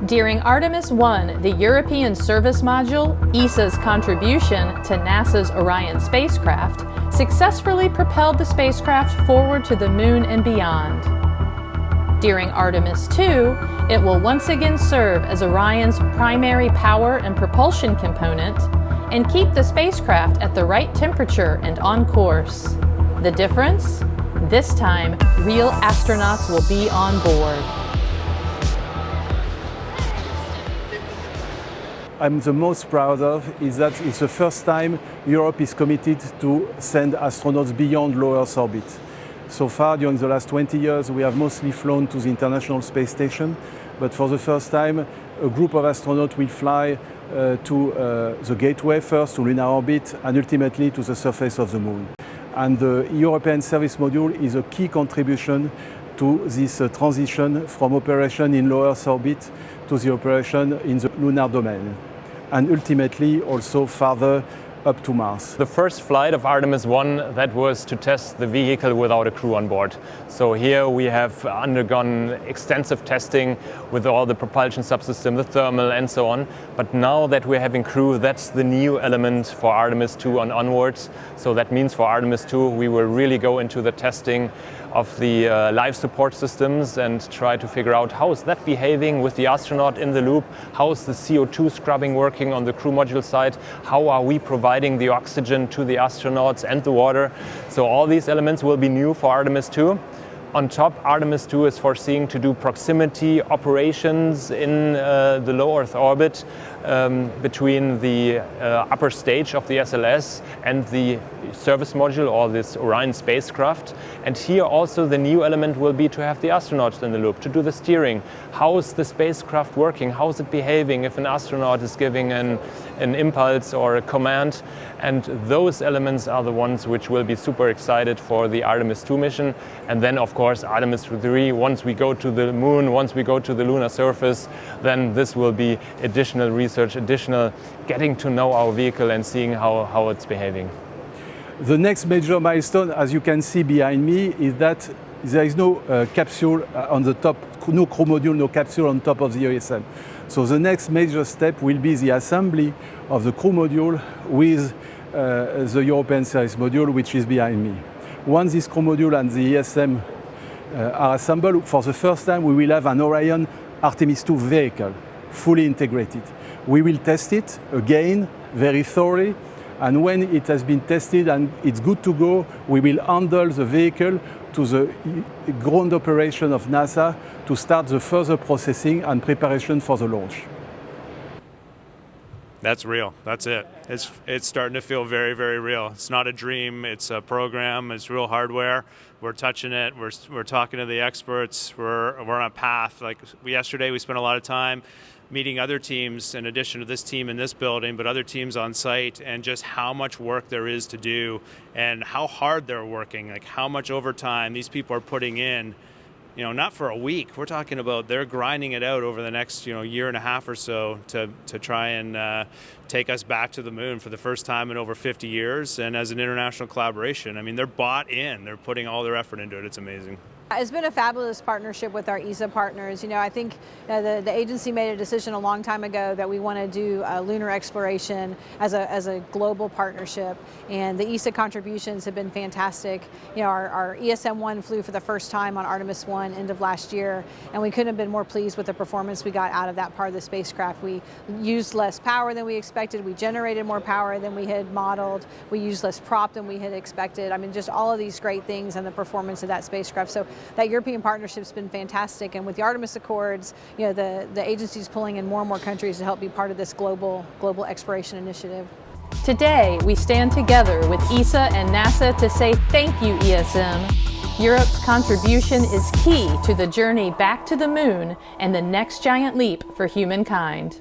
During Artemis I, the European Service Module, ESA's contribution to NASA's Orion spacecraft, successfully propelled the spacecraft forward to the Moon and beyond. During Artemis II, it will once again serve as Orion's primary power and propulsion component and keep the spacecraft at the right temperature and on course. The difference? This time, real astronauts will be on board. I'm the most proud of is that it's the first time Europe is committed to send astronauts beyond low Earth orbit. So far, during the last 20 years, we have mostly flown to the International Space Station, but for the first time, a group of astronauts will fly to the gateway first, to lunar orbit, and ultimately to the surface of the Moon. And the European Service Module is a key contribution to this transition from operation in low Earth orbit to the operation in the lunar domain, and ultimately also farther up to Mars. The first flight of Artemis I, that was to test the vehicle without a crew on board. So here we have undergone extensive testing with all the propulsion subsystem, the thermal and so on. But now that we're having crew, that's the new element for Artemis II and onwards. So that means for Artemis II, we will really go into the testing of the life support systems and try to figure out how is that behaving with the astronaut in the loop, how is the CO2 scrubbing working on the crew module side, how are we providing the oxygen to the astronauts and the water. So all these elements will be new for Artemis II. On top, Artemis II is foreseeing to do proximity operations in the low Earth orbit between the upper stage of the SLS and the service module or this Orion spacecraft. And here also the new element will be to have the astronauts in the loop, to do the steering. How is the spacecraft working? How is it behaving if an astronaut is giving an impulse or a command? And those elements are the ones which will be super excited for the Artemis II mission. And then, of course, Artemis III, once we go to the Moon, once we go to the lunar surface, then this will be additional research, additional getting to know our vehicle and seeing how it's behaving. The next major milestone, as you can see behind me, is that there is no capsule on the top, no crew module, no capsule on top of the ESM. So the next major step will be the assembly of the crew module with the European Service Module, which is behind me. Once this crew module and the ESM are assembled, for the first time we will have an Orion Artemis II vehicle, fully integrated. We will test it again very thoroughly, and when it has been tested and it's good to go, we will handle the vehicle to the ground operation of NASA to start the further processing and preparation for the launch. That's real. That's it. It's starting to feel very, very real. It's not a dream. It's a program. It's real hardware. We're touching it. We're talking to the experts. We're on a path. Like yesterday, we spent a lot of time meeting other teams in addition to this team in this building, but other teams on site, and just how much work there is to do and how hard they're working, like how much overtime these people are putting in. You know, not for a week. We're talking about they're grinding it out over the next, year and a half or so to try and take us back to the Moon for the first time in over 50 years. And as an international collaboration, I mean, they're bought in. They're putting all their effort into it. It's amazing. It's been a fabulous partnership with our ESA partners. I think the agency made a decision a long time ago that we want to do lunar exploration as a global partnership, and the ESA contributions have been fantastic. Our ESM-1 flew for the first time on Artemis I end of last year, and we couldn't have been more pleased with the performance we got out of that part of the spacecraft. We used less power than we expected. We generated more power than we had modeled. We used less prop than we had expected. I mean, just all of these great things and the performance of that spacecraft. So that European partnership's been fantastic, and with the Artemis Accords, the agency's pulling in more and more countries to help be part of this global exploration initiative. Today, we stand together with ESA and NASA to say thank you, ESM. Europe's contribution is key to the journey back to the Moon and the next giant leap for humankind.